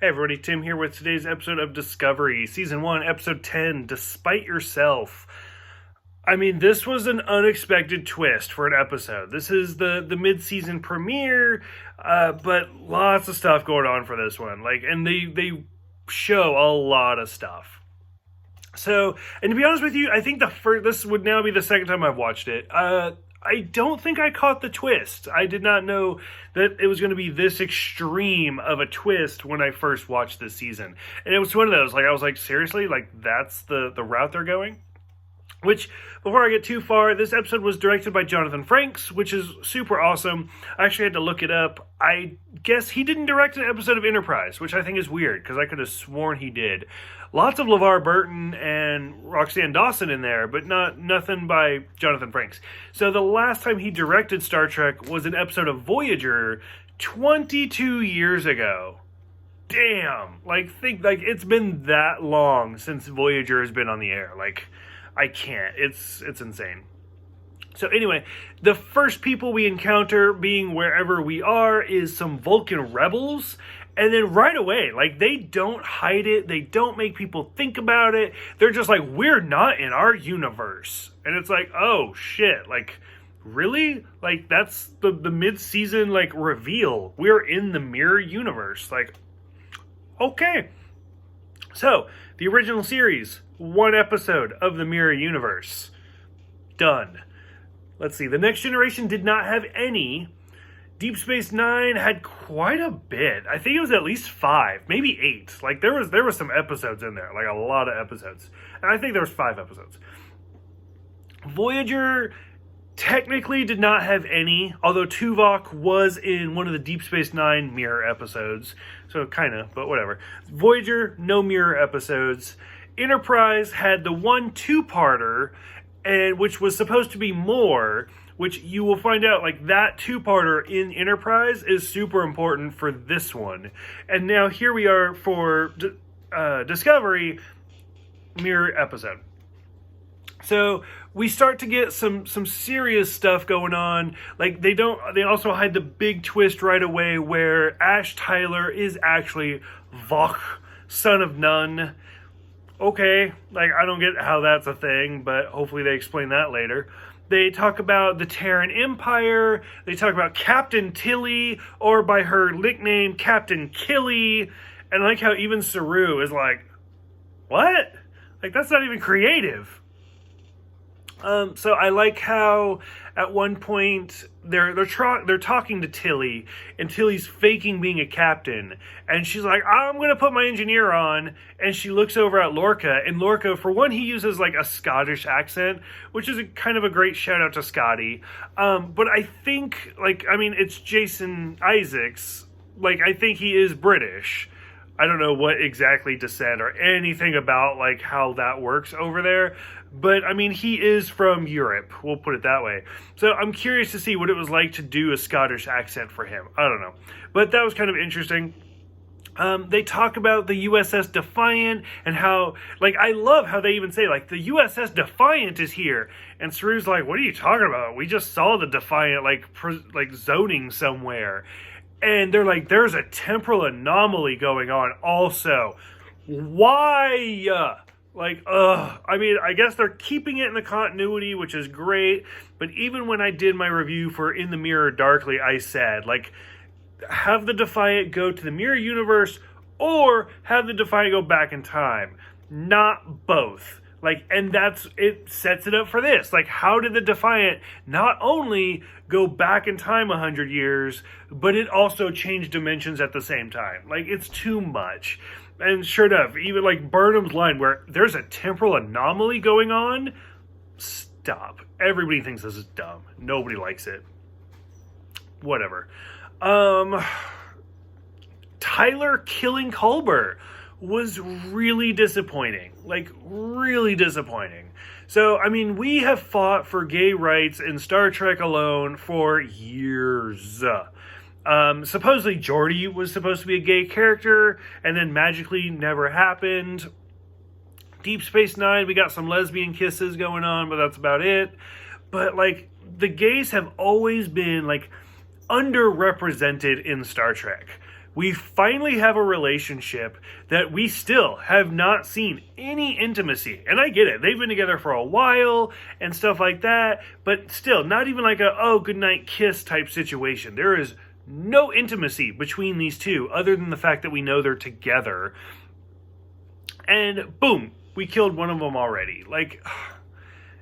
Hey everybody, Tim here with today's episode of Discovery, Season 1, Episode 10, Despite Yourself. I mean, this was an unexpected twist for an episode. This is the mid-season premiere, but lots of stuff going on for this one. And they show a lot of stuff. So, and to be honest with you, I think this would now be the second time I've watched it. I don't think I caught the twist. I did not know that it was going to be this extreme of a twist when I first watched this season. And it was one of those, I was like, seriously? That's the route they're going? Which, before I get too far, this episode was directed by Jonathan Frakes, which is super awesome. I actually had to look it up. I guess he didn't direct an episode of Enterprise, which I think is weird, because I could have sworn he did. Lots of LeVar Burton and Roxanne Dawson in there, but nothing by Jonathan Frakes. So the last time he directed Star Trek was an episode of Voyager 22 years ago. Damn! It's been that long since Voyager has been on the air. I can't. It's insane. So anyway, the first people we encounter being wherever we are is some Vulcan rebels. And then right away, they don't hide it. They don't make people think about it. They're just like, we're not in our universe. And it's like, oh shit. Really? That's the mid-season, reveal. We're in the mirror universe. Okay. So, the original series, one episode of the mirror universe. Done. Let's see. The Next Generation did not have any. Deep Space Nine had quite a bit. I think it was at least 5, maybe 8. There was some episodes in there, a lot of episodes. And I think there was 5 episodes. Voyager technically did not have any, although Tuvok was in one of the Deep Space Nine mirror episodes. So kind of, but whatever. Voyager, no mirror episodes. Enterprise had the one 2-parter, and which was supposed to be more, which you will find out, that 2-parter in Enterprise is super important for this one. And now here we are for Discovery, mirror episode. So we start to get some serious stuff going on. They also hide the big twist right away where Ash Tyler is actually Vok, son of none. Okay, I don't get how that's a thing, but hopefully they explain that later. They talk about the Terran Empire. They talk about Captain Tilly, or by her nickname, Captain Killy. And I like how even Saru is like, what? That's not even creative. So I like how at one point they're talking to Tilly, and Tilly's faking being a captain, and she's like, I'm going to put my engineer on, and she looks over at Lorca, and Lorca, for one, he uses a Scottish accent, which is kind of a great shout out to Scotty. But I think, it's Jason Isaacs. I think he is British. I don't know what exactly descent or anything about how that works over there. But, he is from Europe. We'll put it that way. So I'm curious to see what it was like to do a Scottish accent for him. I don't know. But that was kind of interesting. They talk about the USS Defiant and how, I love how they even say, the USS Defiant is here. And Saru's like, what are you talking about? We just saw the Defiant, zoning somewhere. And they're like, there's a temporal anomaly going on also. Why? I guess they're keeping it in the continuity, which is great. But even when I did my review for In the Mirror Darkly, I said, have the Defiant go to the mirror universe or have the Defiant go back in time. Not both. And it sets it up for this. How did the Defiant not only go back in time 100 years, but it also changed dimensions at the same time? It's too much. And sure enough, even Burnham's line where there's a temporal anomaly going on, stop. Everybody thinks this is dumb. Nobody likes it. Whatever. Tyler killing Culber was really disappointing. Really disappointing. So, we have fought for gay rights in Star Trek alone for years. Supposedly Geordi was supposed to be a gay character, and then magically never happened. Deep Space Nine, we got some lesbian kisses going on, but that's about it. But, the gays have always been, underrepresented in Star Trek. we finally have a relationship that we still have not seen any intimacy. And I get it. They've been together for a while and stuff like that, but still not even like a, oh, goodnight kiss type situation. There is no intimacy between these two other than the fact that we know they're together. And boom, we killed one of them already. Like,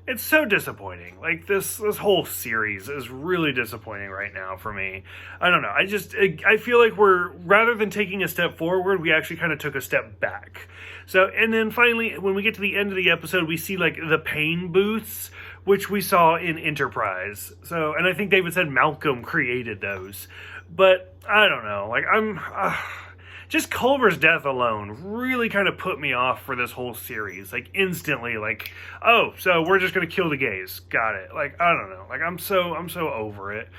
it's so disappointing. Like, this whole series is really disappointing right now for me. I don't know. I feel like we're, rather than taking a step forward, we actually kind of took a step back. So, and then finally, when we get to the end of the episode, we see, like, the pain booths, which we saw in Enterprise. So, and I think David said Malcolm created those. But, I don't know. Like, just Culber's death alone really kind of put me off for this whole series. Like, instantly, like, oh, so we're just going to kill the gays. Got it. Like, I don't know. Like, I'm so over it.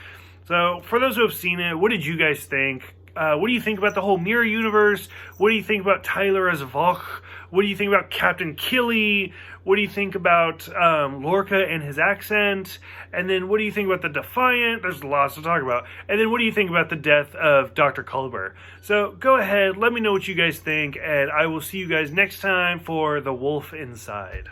So, for those who have seen it, what did you guys think? What do you think about the whole Mirror Universe? What do you think about Tyler as Vok? What do you think about Captain Killy? What do you think about Lorca and his accent? And then what do you think about the Defiant? There's lots to talk about. And then what do you think about the death of Dr. Culber? So go ahead, let me know what you guys think, and I will see you guys next time for The Wolf Inside.